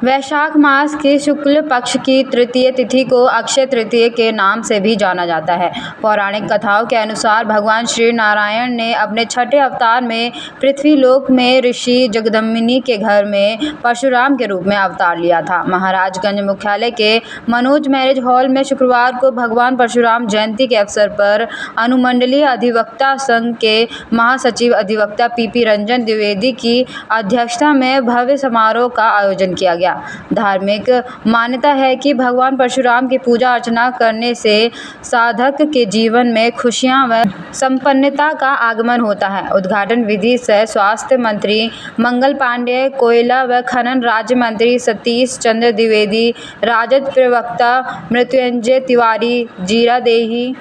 वैशाख मास के शुक्ल पक्ष की तृतीय तिथि को अक्षय तृतीया के नाम से भी जाना जाता है। पौराणिक कथाओं के अनुसार भगवान श्री नारायण ने अपने छठे अवतार में पृथ्वीलोक में ऋषि जगदम्बिनी के घर में परशुराम के रूप में अवतार लिया था। महाराजगंज मुख्यालय के मनोज मैरिज हॉल में शुक्रवार को भगवान परशुराम जयंती के अवसर पर अनुमंडलीय अधिवक्ता संघ के महासचिव अधिवक्ता पी रंजन द्विवेदी की अध्यक्षता में भव्य समारोह का आयोजन किया गया। धार्मिक मान्यता है कि भगवान परशुराम की पूजा अर्चना करने से साधक के जीवन में खुशियां व संपन्नता का आगमन होता है। उद्घाटन विधि से स्वास्थ्य मंत्री मंगल पांडेय, कोयला व खनन राज्य मंत्री सतीश चंद्र द्विवेदी, राजद प्रवक्ता मृत्युंजय तिवारी, जीरादेही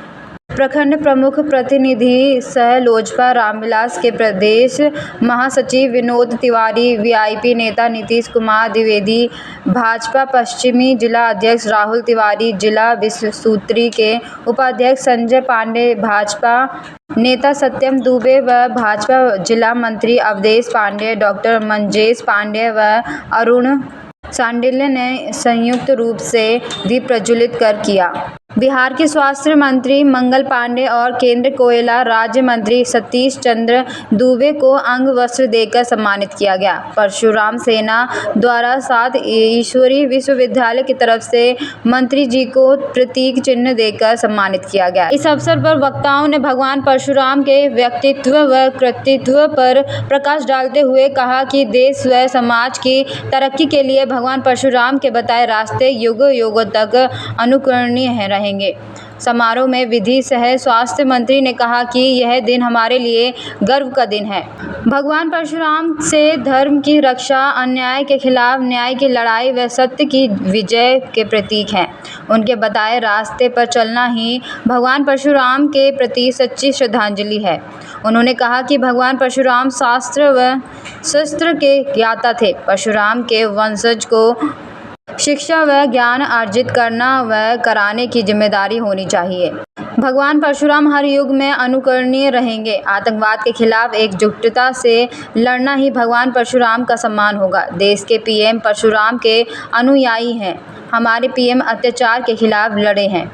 प्रखंड प्रमुख प्रतिनिधि सह लोजपा रामविलास के प्रदेश महासचिव विनोद तिवारी, वीआईपी नेता नीतीश कुमार द्विवेदी, भाजपा पश्चिमी जिला अध्यक्ष राहुल तिवारी, जिला विश्वसूत्री के उपाध्यक्ष संजय पांडे, भाजपा नेता सत्यम दुबे व भाजपा जिला मंत्री अवधेश पांडे, डॉक्टर मंजेश पांडे व अरुण सांडिल्य ने संयुक्त रूप से दीप प्रज्वलित कर किया। बिहार के स्वास्थ्य मंत्री मंगल पांडे और केंद्रीय कोयला राज्य मंत्री सतीश चंद्र दुबे को अंग वस्त्र देकर सम्मानित किया गया। परशुराम सेना द्वारा 7 ईश्वरी विश्वविद्यालय की तरफ से मंत्री जी को प्रतीक चिन्ह देकर सम्मानित किया गया। इस अवसर पर वक्ताओं ने भगवान परशुराम के व्यक्तित्व व कृतित्व पर प्रकाश डालते हुए कहा कि देश व समाज की तरक्की के लिए भगवान परशुराम के बताए रास्ते युगों युगों तक अनुकरणीय रहेंगे। समारोह में विधि सह स्वास्थ्य मंत्री ने कहा कि यह दिन हमारे लिए गर्व का दिन है। भगवान परशुराम से धर्म की रक्षा, अन्याय के खिलाफ न्याय की लड़ाई व सत्य की विजय के प्रतीक हैं। उनके बताए रास्ते पर चलना ही भगवान परशुराम के प्रति सच्ची श्रद्धांजलि है। उन्होंने कहा कि भगवान परशुराम शास्त्र व शस्त्र के ज्ञाता थे। परशुराम के वंशज को शिक्षा व ज्ञान अर्जित करना व कराने की जिम्मेदारी होनी चाहिए। भगवान परशुराम हर युग में अनुकरणीय रहेंगे। आतंकवाद के खिलाफ एकजुटता से लड़ना ही भगवान परशुराम का सम्मान होगा। देश के पीएम परशुराम के अनुयायी हैं। हमारे पीएम अत्याचार के खिलाफ लड़े हैं।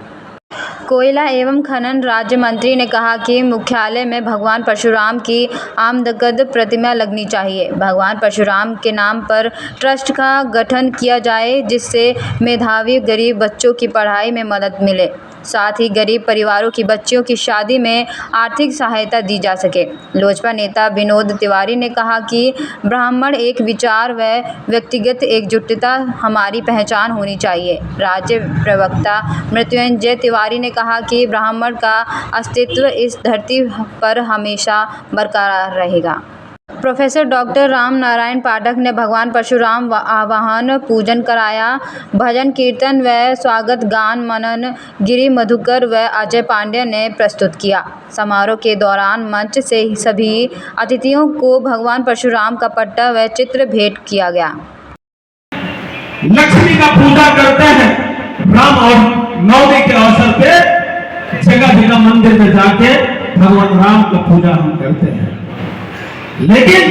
कोयला एवं खनन राज्य मंत्री ने कहा कि मुख्यालय में भगवान परशुराम की आमदकद प्रतिमा लगनी चाहिए। भगवान परशुराम के नाम पर ट्रस्ट का गठन किया जाए जिससे मेधावी गरीब बच्चों की पढ़ाई में मदद मिले, साथ ही गरीब परिवारों की बच्चियों की शादी में आर्थिक सहायता दी जा सके। लोजपा नेता विनोद तिवारी ने कहा कि ब्राह्मण एक विचार व व्यक्तिगत एकजुटता हमारी पहचान होनी चाहिए। राज्य प्रवक्ता मृत्युंजय तिवारी ने कहा कि ब्राह्मण का अस्तित्व इस धरती पर हमेशा बरकरार रहेगा। प्रोफेसर डॉक्टर राम नारायण पाठक ने भगवान परशुराम आवाहन पूजन कराया। भजन कीर्तन व स्वागत गान मनन गिरी मधुकर व अजय पांडे ने प्रस्तुत किया। समारोह के दौरान मंच से सभी अतिथियों को भगवान परशुराम का पट्टा व चित्र भेंट किया गया। लक्ष्मी का पूजा करते हैं राम और नवमी के अवसर पे जगह जगह मंदिर में जाके भगवान राम का पूजा हम करते हैं, लेकिन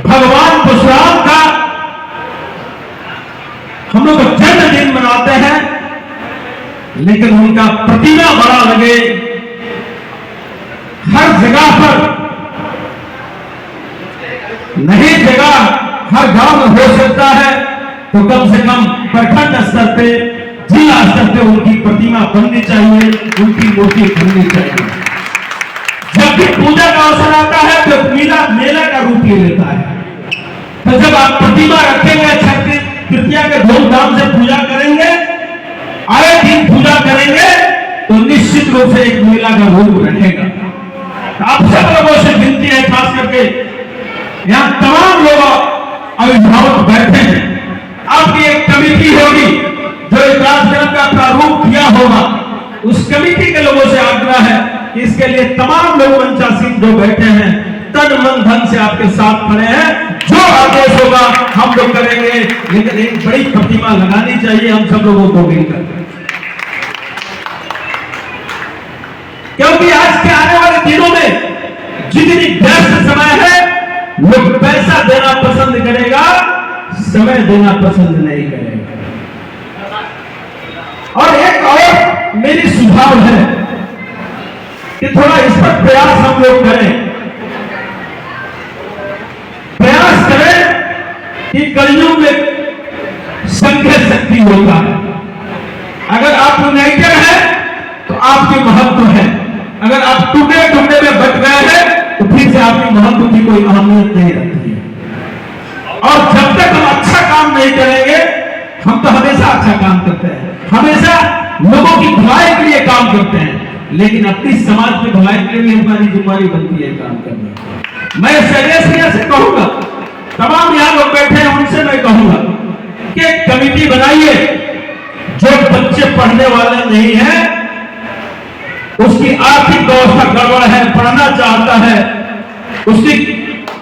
भगवान परशुराम का हम लोग जन्मदिन मनाते हैं, लेकिन उनका प्रतिमा बड़ा लगे हर जगह पर नहीं, जगह हर गांव में हो सकता है तो कम से कम प्रखंड स्तर पे, जिला स्तर पे उनकी प्रतिमा बननी चाहिए, उनकी मूर्ति बननी चाहिए। जब भी पूजा का अवसर आता है तो मेला का रूप ले लेता है। तो जब आप प्रतिमा रखेंगे, छठ तृतीया के धूमधाम से पूजा करेंगे, आए दिन पूजा करेंगे, तो निश्चित रूप से एक मेला का रूप रहेगा। आप सब लोगों से विनती है, खास करके यहाँ तमाम लोग अभिभावक बैठे हैं, आपकी एक कमेटी होगी जो इस कार्यक्रम का प्रारूप किया होगा। उस कमेटी के लोगों से आग्रह है कि इसके लिए तमाम लोग मंचासीन जो बैठे हैं तन मन धन से आपके साथ खड़े हैं। जो आदेश होगा हम लोग करेंगे, लेकिन एक बड़ी प्रतिमा लगानी चाहिए हम सब लोगों को मिलकर, क्योंकि आज के आने वाले दिनों में जितनी व्यस्त समय है लोग पैसा देना पसंद करेगा, समय देना पसंद नहीं करेगा। और एक और मेरी सुझाव है कि थोड़ा इस पर प्रयास हम लोग करें, प्रयास करें कि कलयुग में संघ शक्ति होता है। अगर आप यूनाइटेड हैं तो आपके महत्व है, अगर आप टुकड़े टुकड़े में बट गए हैं तो फिर से आपके महत्व की कोई अहमियत नहीं रखती है। और जब तक हम अच्छा काम नहीं करेंगे, हम तो हमेशा अच्छा काम करते हैं, हमेशा लोगों की भलाई के लिए काम करते हैं, लेकिन अपनी समाज की भलाई के लिए भी हमारी जिम्मेदारी बनती है काम करना। मैं सीरियसली से कहूंगा, तमाम यहां लोग बैठे हैं उनसे मैं कहूंगा कि कमेटी बनाइए। जो बच्चे पढ़ने वाले नहीं हैं, उसकी आर्थिक व्यवस्था गड़बड़ है, पढ़ना चाहता है, उसकी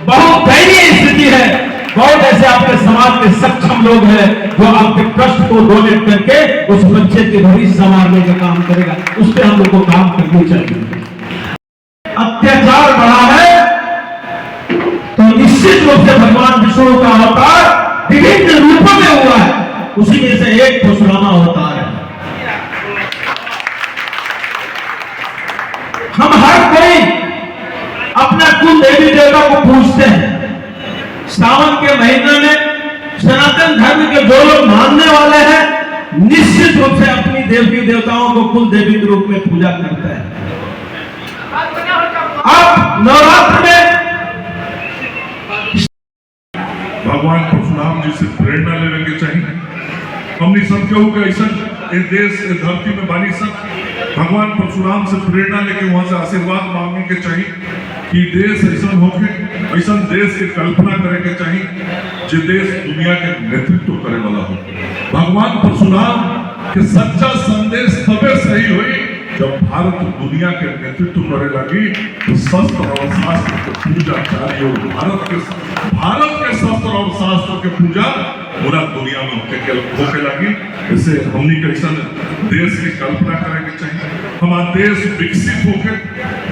बहुत दयनीय स्थिति है, बहुत ऐसे आपके समाज के सक्षम लोग हैं जो आपके ट्रस्ट को डोनेट करके उस बच्चे के भविष्य संवारने का काम करेगा। उस पर हम लोग को काम करनी चाहिए। अत्याचार बढ़ा है तो निश्चित रूप से भगवान विष्णु का अवतार विभिन्न रूपों में हुआ है, उसी में से एक परशुरामा अवतार है। हम हर कोई अपना कुल देवी देवता को पूजते हैं। सावन के महीने में सनातन धर्म के जो लोग मानने वाले हैं, निश्चित रूप से अपनी देवी देवताओं को कुल देवी के रूप में पूजा करते हैं। अब नवरात्र में भगवान परशुराम जी से प्रेरणा लेने के चाहिए। हमने सब केहू के ऐसा देश धरती में बानी सब भगवान परशुराम से प्रेरणा लेके वहां से आशीर्वाद मांगने के चाहिए कि देश ऐसा होके, ऐसा देश की कल्पना करे के चाहिए जो देश दुनिया के नेतृत्व करे वाला हो। भगवान परशुराम के सच्चा संदेश तबे सही हुई जब भारत दुनिया के नेतृत्व करे लगी, तो शस्त्र और शास्त्र की पूजा जारी हो। भारत के शस्त्र और शास्त्र की पूजा पूरा दुनिया में होके लगी। इसे हमने कैसा देश की कल्पना करे के चाहिए। हमारा देश विकसित होके,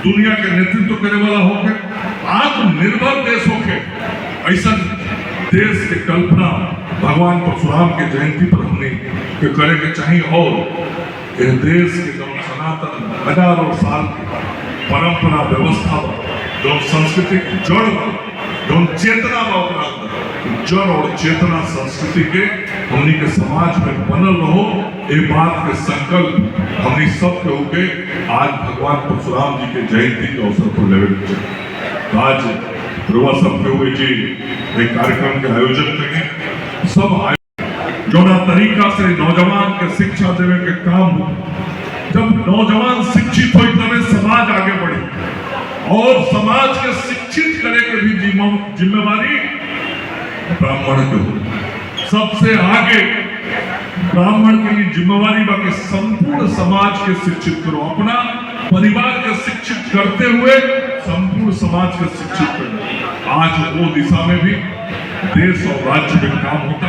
दुनिया के नेतृत्व करे वाला होके, आत्मनिर्भर देश होके, ऐसा देश की कल्पना भगवान परशुराम के जयंती पर हमने के करे के चाहिए। और यह देश के जो सनातन हजारों साल की परंपरा व्यवस्था, जो संस्कृति की जड़, जो चेतना जड़ और चेतना संस्कृति के हमनी के समाज में बनल रहो, ये बात के संकल्प हमनी सब के होके आज भगवान परशुराम जी के जयंती के अवसर पर लेवे। आज रुआ सब के हुए जी एक कार्यक्रम के आयोजन करेंगे। सब जोना तरीका से नौजवान के शिक्षा देने के काम हो। जब नौजवान शिक्षित हो तब समाज आगे बढ़े, और समाज के शिक्षित करे के भी जिम्मेवारी ब्राह्मण के हो। सबसे आगे ब्राह्मण के लिए जिम्मेवारी बाकी संपूर्ण समाज के शिक्षित करो। अपना परिवार के शिक्षित करते हुए संपूर्ण समाज के शिक्षित करो। आज वो दिशा में भी देश और राज्य में काम होता